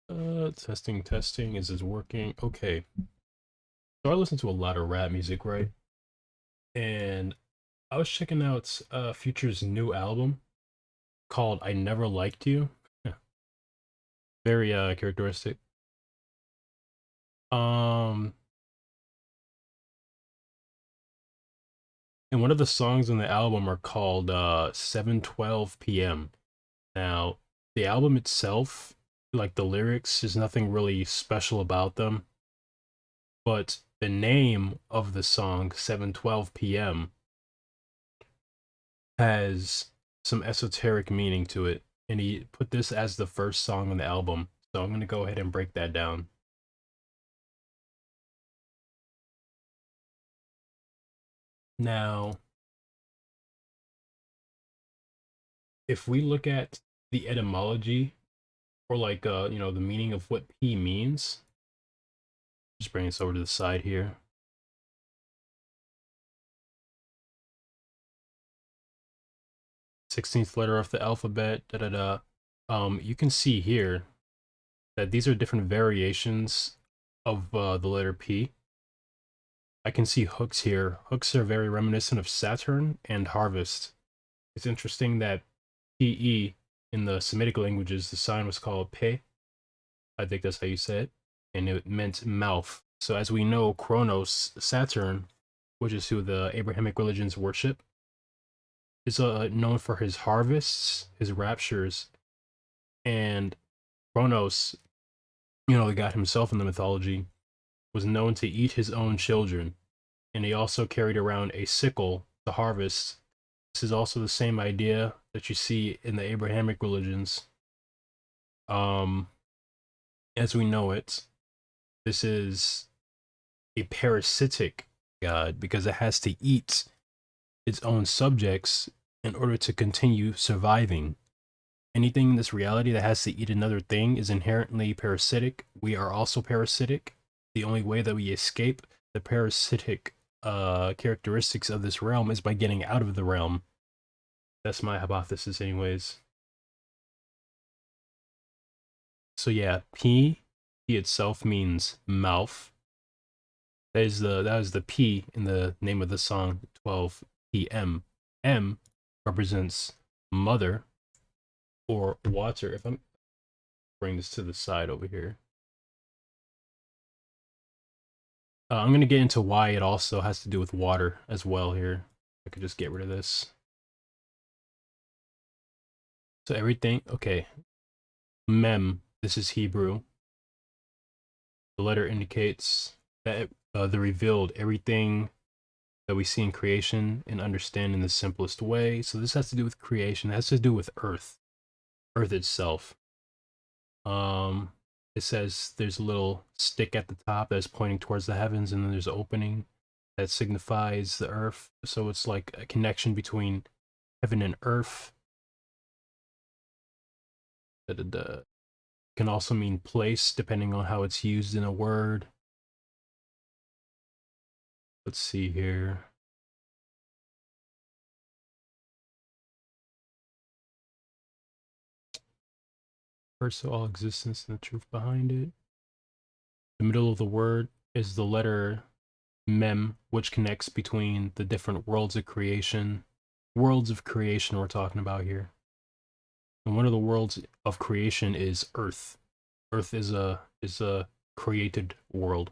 right. Testing. Is this working? Okay. So I listen to a lot of rap music, right? And I was checking out Future's new album called "I Never Liked You." Yeah, very characteristic. Um, and one of the songs on the album are called 712 PM. Now, the album itself, like the lyrics, there's nothing really special about them, but the name of the song 712 PM has some esoteric meaning to it, and he put this as the first song on the album. So I'm gonna go ahead and break that down. Now, if we look at the etymology or like the meaning of what P means, just bring this over to the side here. 16th letter of the alphabet, da da da. You can see here that these are different variations of the letter P. I can see hooks here. Hooks are very reminiscent of Saturn and harvest. It's interesting that PE in the Semitic languages, the sign was called Pe. I think that's how you say it. And it meant mouth. So as we know, Kronos, Saturn, which is who the Abrahamic religions worship, is known for his harvests, his raptures, and Kronos, the god himself in the mythology, was known to eat his own children, and he also carried around a sickle to harvest. This is also the same idea that you see in the Abrahamic religions. Um, as we know it, this is a parasitic god because it has to eat its own subjects in order to continue surviving. Anything in this reality that has to eat another thing is inherently parasitic. We are also parasitic. The only way that we escape the parasitic characteristics of this realm is by getting out of the realm. That's my hypothesis, anyways. So yeah, P itself means mouth. That is the P in the name of the song 12 PM. M represents mother or water. If I'm bring this to the side over here. I'm going to get into why it also has to do with water as well here. I could just get rid of this. So everything, okay. Mem, this is Hebrew. The letter indicates that the revealed, everything that we see in creation and understand in the simplest way. So this has to do with creation. It has to do with Earth, Earth itself. It says there's a little stick at the top that's pointing towards the heavens, and then there's an opening that signifies the earth. So it's like a connection between heaven and earth. It can also mean place, depending on how it's used in a word. Let's see here. First of all existence and the truth behind it. The middle of the word is the letter mem, which connects between the different worlds of creation. Worlds of creation we're talking about here. And one of the worlds of creation is Earth. Earth is a created world.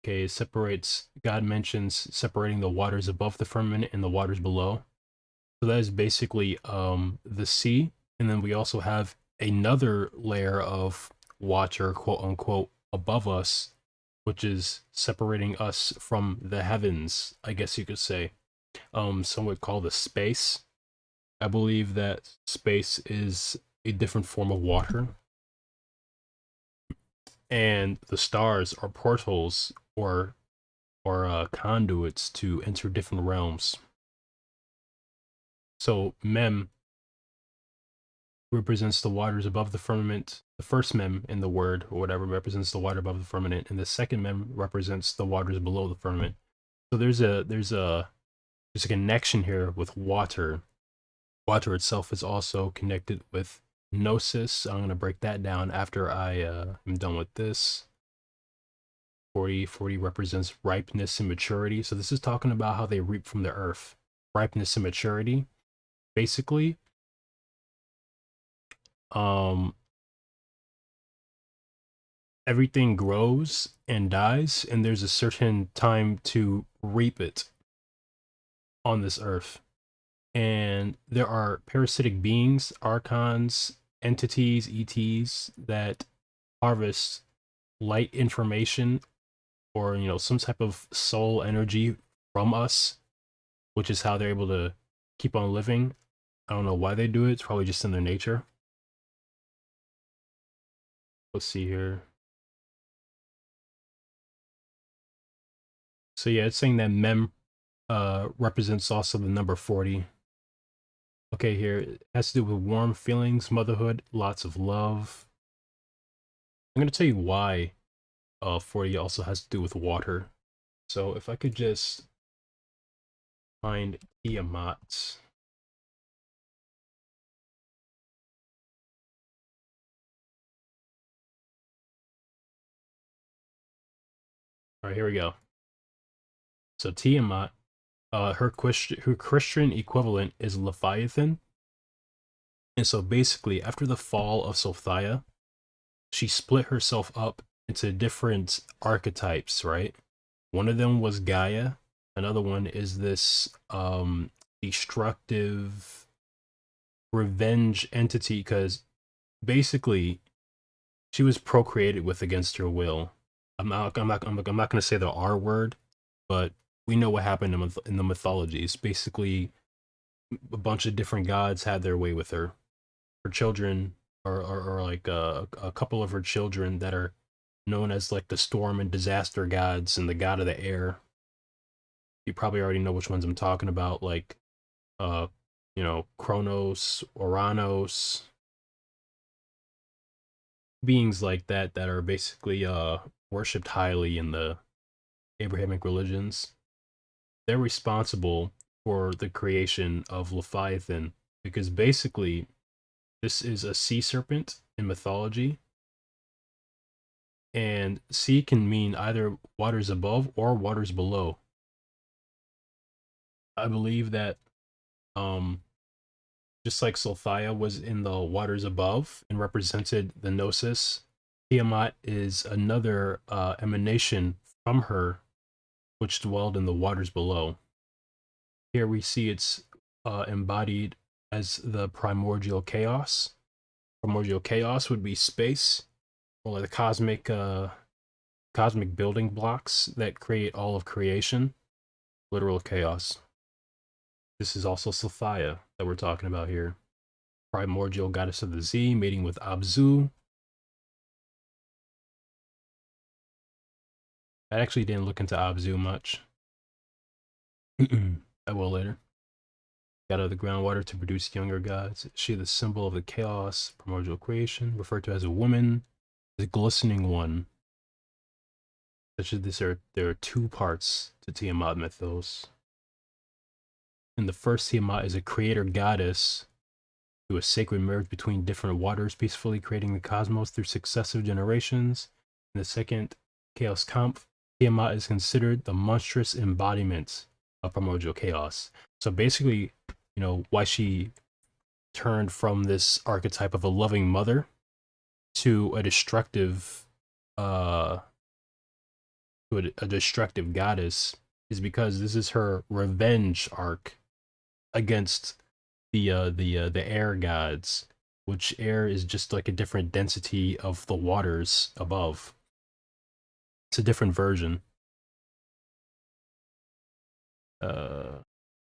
Okay, it separates. God mentions separating the waters above the firmament and the waters below. So that is basically the sea, and then we also have another layer of water, quote unquote, above us, which is separating us from the heavens, I guess you could say. Some would call this space. I believe that space is a different form of water, and the stars are portals or conduits to enter different realms. So Mem represents the waters above the firmament. The first Mem in the word or whatever represents the water above the firmament, and the second Mem represents the waters below the firmament. So there's a connection here with water. Water itself is also connected with Gnosis, I'm going to break that down after I am done with this. 40 represents ripeness and maturity. So this is talking about how they reap from the earth. Ripeness and maturity. Basically, um, everything grows and dies, and there's a certain time to reap it on this earth. And there are parasitic beings, archons, entities, ETs that harvest light information or some type of soul energy from us, which is how they're able to keep on living. I don't know why they do it. It's probably just in their nature. Let's see here. So yeah, it's saying that mem represents also the number 40. Okay, here it has to do with warm feelings, motherhood, lots of love. I'm gonna tell you why 40 also has to do with water. So if I could just find Tiamat. All right, here we go. So Tiamat, her Christian equivalent is Leviathan. And so basically, after the fall of Sophia, she split herself up into different archetypes, right? One of them was Gaia. Another one is this destructive revenge entity, because basically she was procreated with against her will. I'm not going to say the R word, but we know what happened in the mythologies. Basically, a bunch of different gods had their way with her. Her children, or like a couple of her children that are known as like the storm and disaster gods and the god of the air. You probably already know which ones I'm talking about, like uh, Kronos, Oranos, beings like that are basically worshipped highly in the Abrahamic religions. They're responsible for the creation of Leviathan because basically this is a sea serpent in mythology, and sea can mean either waters above or waters below. I believe that um just like Sophia was in the waters above and represented the Gnosis, Tiamat is another emanation from her which dwelled in the waters below. Here we see it's embodied as the primordial chaos. Primordial chaos would be space, or the cosmic building blocks that create all of creation. Literal chaos. This is also Sophia that we're talking about here. Primordial goddess of the sea, mating with Abzu. I actually didn't look into Abzu much. I will later. God of the groundwater to produce younger gods. She the symbol of the chaos, primordial creation, referred to as a woman, the glistening one. Such as this, there are two parts to Tiamat mythos. And the first Tiamat is a creator goddess to a sacred marriage between different waters, peacefully creating the cosmos through successive generations. In the second Chaos Kampf, Tiamat is considered the monstrous embodiment of primordial chaos. So basically, why she turned from this archetype of a loving mother to a destructive destructive goddess is because this is her revenge arc against the air gods, which air is just like a different density of the waters above. It's a different version. Let's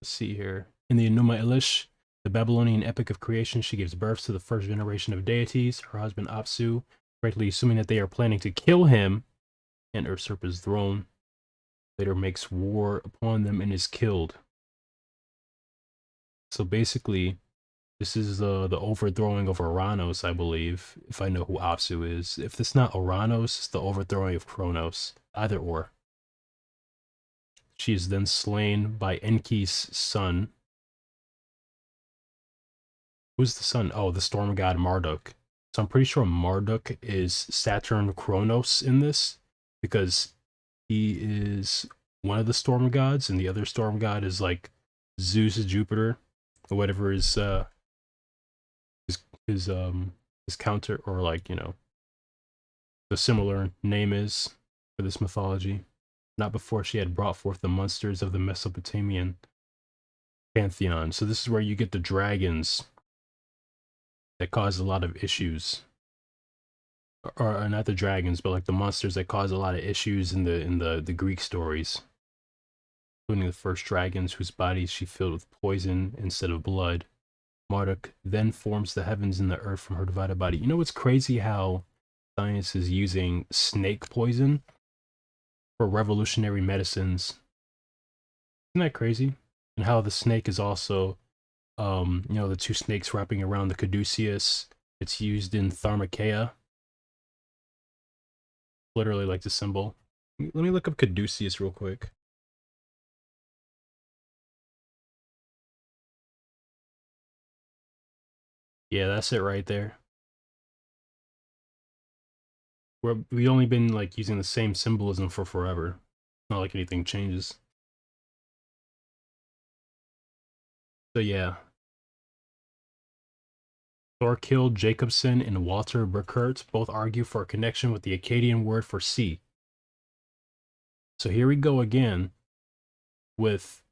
see here. In the Enuma Elish, the Babylonian epic of creation, she gives birth to the first generation of deities, her husband Apsu, correctly assuming that they are planning to kill him and usurp his throne. Later makes war upon them and is killed. So basically, this is the overthrowing of Oranos, I believe, if I know who Apsu is. If it's not Oranos, it's the overthrowing of Kronos. Either or. She is then slain by Enki's son. Who's the sun? Oh, the storm god Marduk. So I'm pretty sure Marduk is Saturn Kronos in this because he is one of the storm gods, and the other storm god is like Zeus, Jupiter, or whatever his his counter, or like, you know, the similar name is for this mythology. Not before she had brought forth the monsters of the Mesopotamian pantheon. So this is where you get the dragons that cause a lot of issues, or not the dragons, but like the monsters that cause a lot of issues in the Greek stories, including the first dragons whose bodies she filled with poison instead of blood. Marduk then forms the heavens and the earth from her divided body. You know what's crazy? How science is using snake poison for revolutionary medicines. Isn't that crazy? And how the snake is also, you know, the two snakes wrapping around the caduceus. It's used in pharmakeia, literally like the symbol. Let me look up caduceus real quick. Yeah, that's it right there. We only been like using the same symbolism for forever. Not like anything changes. So yeah, Thorkild Jacobson and Walter Burkert both argue for a connection with the Akkadian word for sea. So here we go again with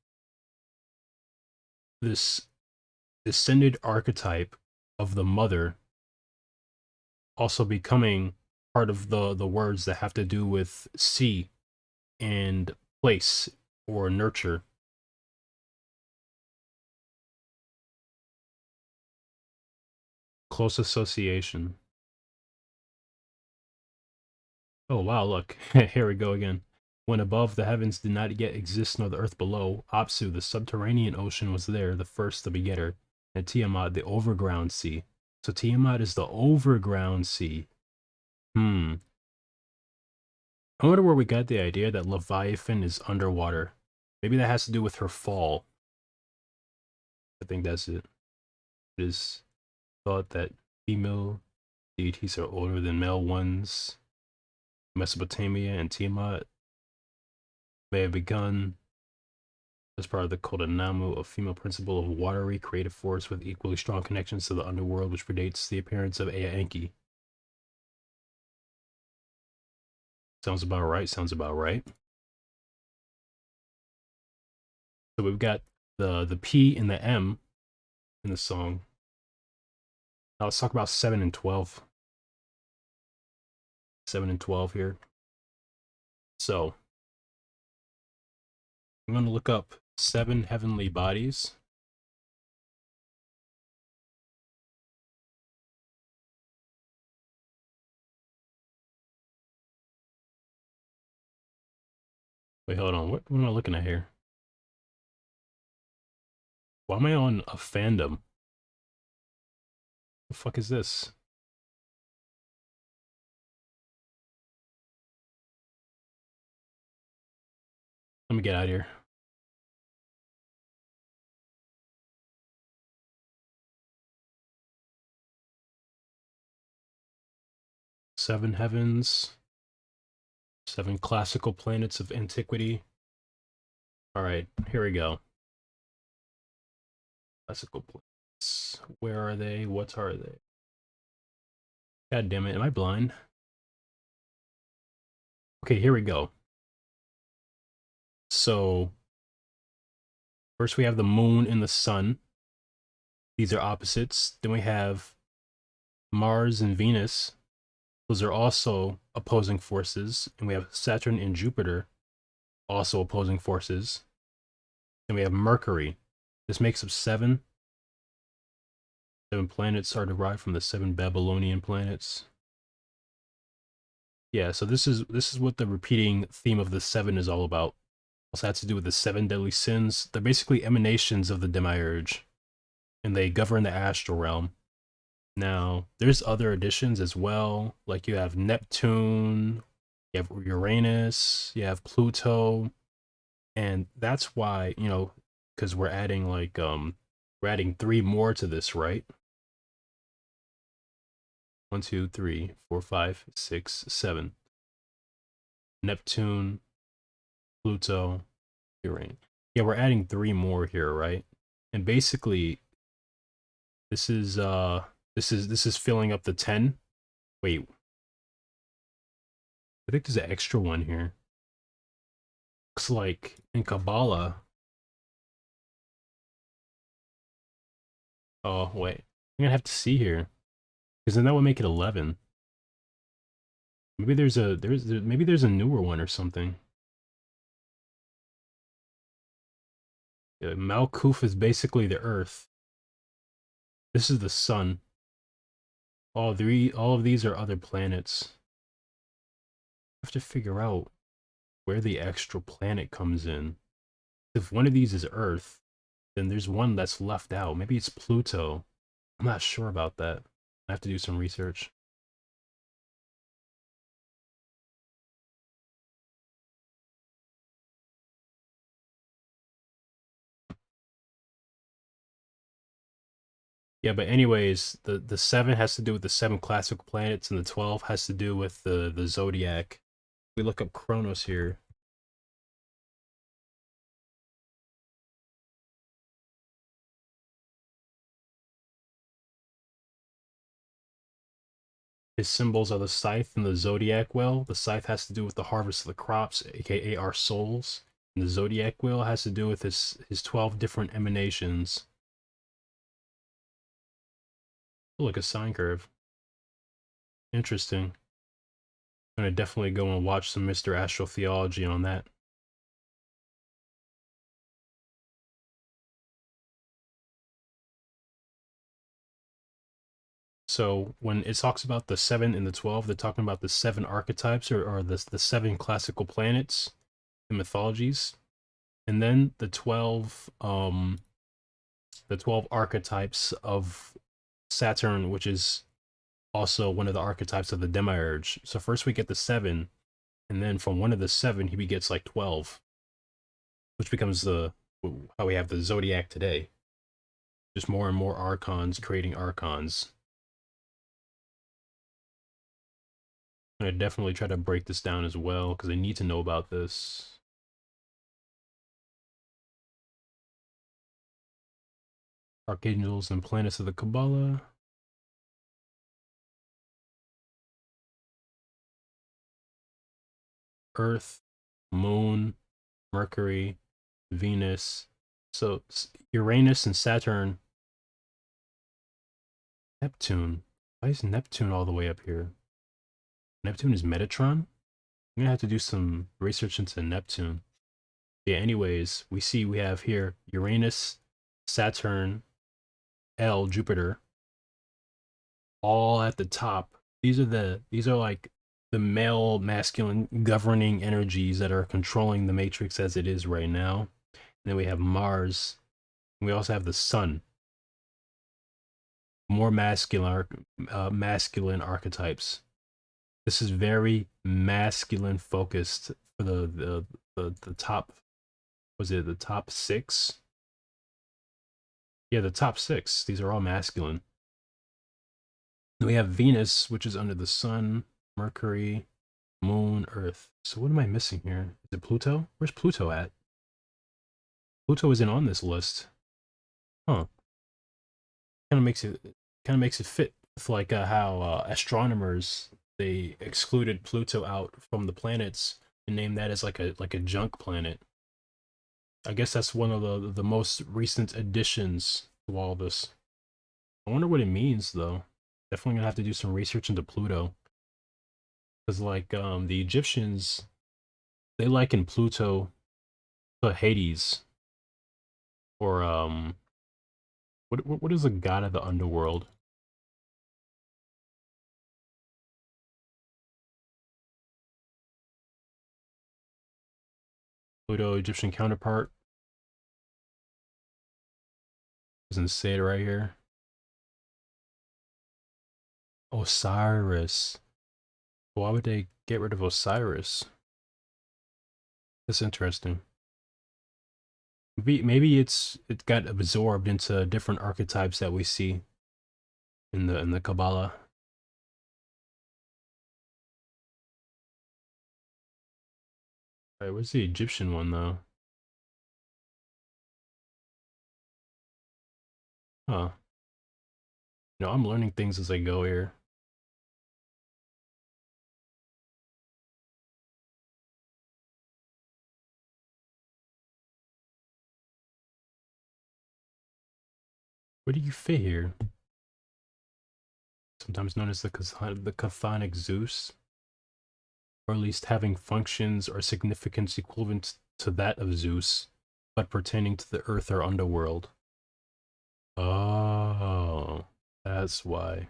this descended archetype of the mother also becoming part of the words that have to do with sea and place or nurture. Close association. Oh wow, look. Here we go again. When above the heavens did not yet exist nor the earth below, Apsu, the subterranean ocean, was there, the first, the begetter, and Tiamat, the overground sea. So Tiamat is the overground sea. I wonder where we got the idea that Leviathan is underwater. Maybe that has to do with her fall. I think that's it. It is thought that female deities are older than male ones. Mesopotamia and Tiamat may have begun as part of the cult of Namu, a female principle of watery creative force with equally strong connections to the underworld, which predates the appearance of Ea Enki. Sounds about right. Sounds about right. So we've got the P and the M in the song. Now let's talk about 7 and 12. 7 and 12 here. So I'm going to look up 7 heavenly bodies. Wait, hold on. What am I looking at here? Why am I on a fandom? The fuck is this? Let me get out of here. Seven heavens. 7 classical planets of antiquity. All right, here we go. Classical planets. Where are they? What are they? God damn it, am I blind? Okay, here we go. So, first we have the moon and the sun. These are opposites. Then we have Mars and Venus. Those are also opposing forces. And we have Saturn and Jupiter, also opposing forces. Then we have Mercury. This makes up 7. 7 planets are derived from the 7 Babylonian planets. Yeah, so this is what the repeating theme of the 7 is all about. Also has to do with the 7 deadly sins. They're basically emanations of the demiurge, and they govern the astral realm. Now, there's other additions as well. Like you have Neptune, you have Uranus, you have Pluto, and that's why, you know, because we're adding like we're adding 3 more to this, right? 1, 2, 3, 4, 5, 6, 7. Neptune, Pluto, Uranus. Yeah, we're adding 3 more here, right? And basically, this is filling up the 10. Wait, I think there's an extra one here. Looks like in Kabbalah. Oh wait, I'm gonna have to see here, because then that would make it 11. Maybe maybe there's a newer one or something. Yeah, Malkuth is basically the Earth. This is the Sun. All of these are other planets. I have to figure out where the extra planet comes in. If one of these is Earth, then there's one that's left out. Maybe it's Pluto. I'm not sure about that. I have to do some research. Yeah, but anyways, the 7 has to do with the 7 classical planets, and the 12 has to do with the zodiac. We look up Kronos here. His symbols are the scythe and the zodiac wheel. The scythe has to do with the harvest of the crops, aka our souls. And the zodiac wheel has to do with his 12 different emanations. Oh, like a sine curve. Interesting. I'm gonna definitely go and watch some Mr. Astrotheology on that. So when it talks about the 7 and the 12, they're talking about the 7 archetypes or the 7 classical planets and mythologies. And then the 12 archetypes of Saturn, which is also one of the archetypes of the demiurge. So first we get the 7, and then from one of the 7 he gets like 12, which becomes how we have the zodiac today. Just more and more archons creating archons. I'm gonna definitely try to break this down as well, because I need to know about this. Archangels and planets of the Kabbalah. Earth, Moon, Mercury, Venus. So Uranus and Saturn. Neptune. Why is Neptune all the way up here? Neptune is Metatron? I'm gonna have to do some research into Neptune. Yeah, anyways, we have here Uranus, Saturn, Jupiter, all at the top. These are like the male masculine governing energies that are controlling the matrix as it is right now. And then we have Mars. And we also have the Sun. More masculine archetypes. This is very masculine focused for the top. Was it the top 6? Yeah, the top 6. These are all masculine. Then we have Venus, which is under the Sun, Mercury, Moon, Earth. So what am I missing here? Is it Pluto? Where's Pluto at? Pluto isn't on this list. Huh. Kind of makes it fit with like how astronomers, they excluded Pluto out from the planets and named that as like a junk planet. I guess that's one of the most recent additions to all this. I wonder what it means though. Definitely gonna have to do some research into Pluto. Because like the Egyptians, they liken Pluto to Hades. Or what is the god of the underworld? Pluto Egyptian counterpart. Doesn't say it right here. Osiris. Why would they get rid of Osiris? That's interesting. Maybe it got absorbed into different archetypes that we see in the Kabbalah. Alright, where's the Egyptian one though? Huh. You know, I'm learning things as I go here. Where do you fit here? Sometimes known as the chthonic Zeus, or at least having functions or significance equivalent to that of Zeus, but pertaining to the earth or underworld. Oh, that's why.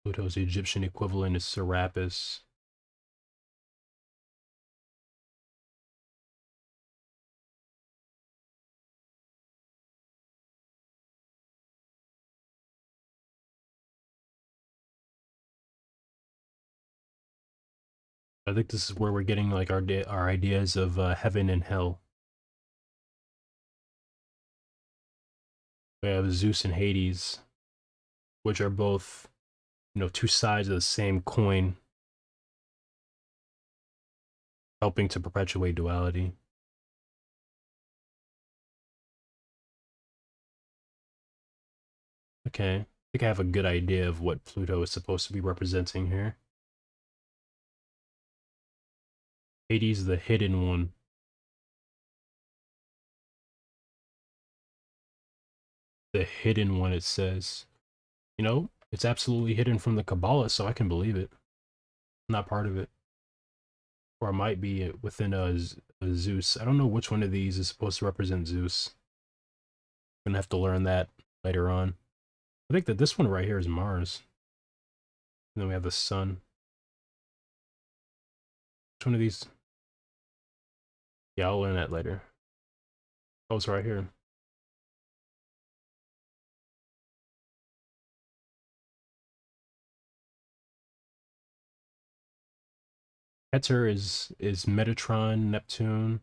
Pluto's Egyptian equivalent is Serapis. I think this is where we're getting like our ideas of heaven and hell. We have Zeus and Hades, which are both, you know, two sides of the same coin, helping to perpetuate duality. Okay, I think I have a good idea of what Pluto is supposed to be representing here. Hades, the hidden one. The hidden one, it says. You know, it's absolutely hidden from the Kabbalah, so I can believe it. I'm not part of it. Or it might be within a Zeus. I don't know which one of these is supposed to represent Zeus. I'm gonna have to learn that later on. I think that this one right here is Mars. And then we have the sun. Which one of these? Yeah, I'll learn that later. Oh, it's right here. Keter is Metatron, Neptune,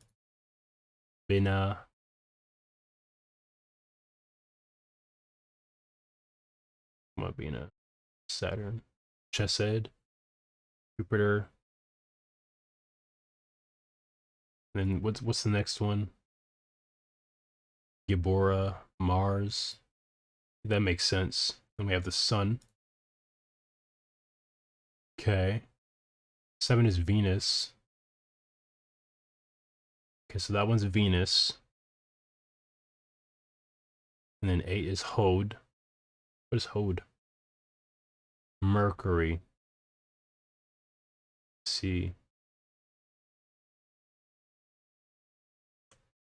Binah, what Binah, Saturn, Chesed, Jupiter. Then what's the next one? Gibora, Mars. That makes sense. Then we have the sun. Okay. 7 is Venus. Okay, so that one's Venus. And then 8 is Hod. What is Hod? Mercury. Let's see.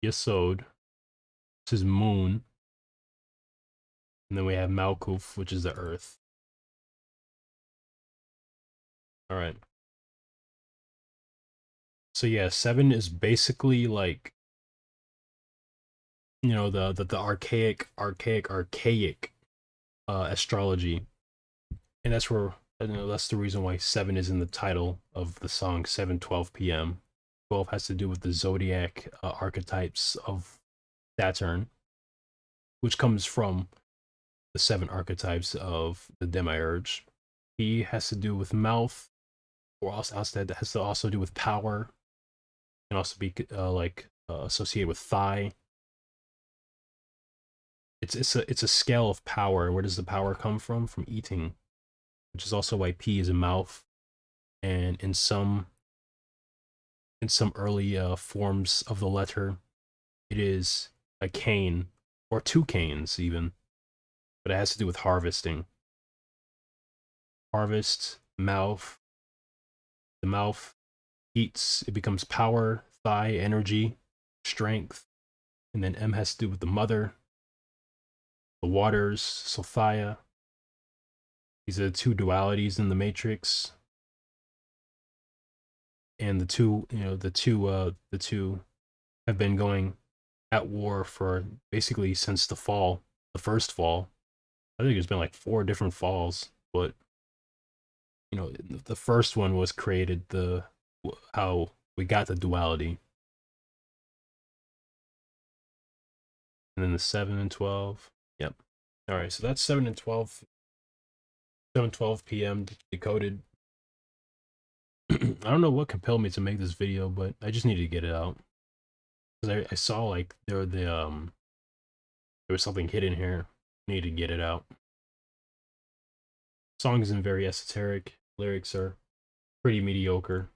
Yesod. This is Moon. And then we have Malkuth, which is the Earth. All right. So yeah, 7 is basically like, you know, the archaic astrology, and that's where, you know, that's the reason why 7 is in the title of the song 712 p.m. 12 has to do with the zodiac archetypes of Saturn, which comes from the 7 archetypes of the demiurge. P has to do with mouth, or also has to also do with power, and also be associated with thigh. It's a scale of power. Where does the power come from? From eating, which is also why P is a mouth, and in some early forms of the letter, it is a cane or 2 canes even, but it has to do with harvesting. Harvest, mouth. The mouth eats, it becomes power, thigh, energy, strength, and then M has to do with the mother, the waters, Sophia. These are the 2 dualities in the matrix, and the two have been going at war for basically since the first fall. I think there's been like 4 different falls, but you know, the first one was created the how we got the duality, and then the 7 and 12. Yep. All right, so that's 7 and 12. 7:12 p.m. Decoded. I don't know what compelled me to make this video, but I just needed to get it out because I saw like there was something hidden here. I needed to get it out. Song isn't very esoteric. Lyrics are pretty mediocre.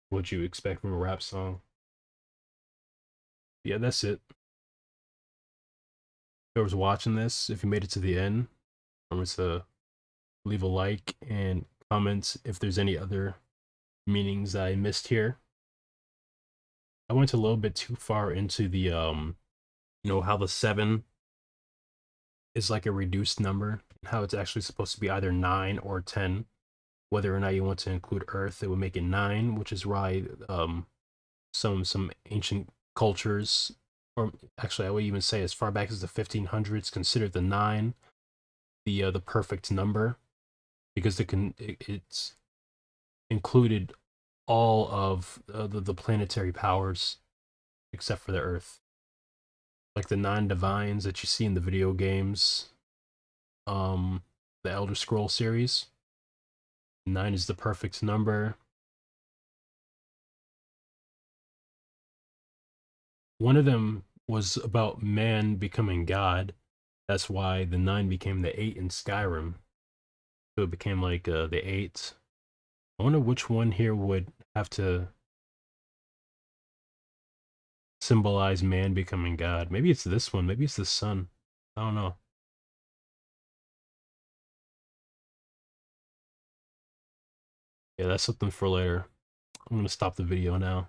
What you expect from a rap song. Yeah, that's it. Whoever's watching this, if you made it to the end, remember to leave a like and comment if there's any other meanings I missed here. I went a little bit too far into the how the 7 is like a reduced number, how it's actually supposed to be either 9 or 10. Whether or not you want to include Earth, it would make it 9, which is why some ancient cultures, or actually I would even say as far back as the 1500s, considered the 9 the perfect number because it's included all of the planetary powers except for the Earth, like the 9 divines that you see in the video games, um, the Elder Scroll series. 9 is the perfect number. One of them was about man becoming God. That's why the 9 became the 8 in Skyrim. So it became like the 8. I wonder which one here would have to symbolize man becoming God. Maybe it's this one. Maybe it's the sun. I don't know. Yeah, that's something for later. I'm gonna stop the video now.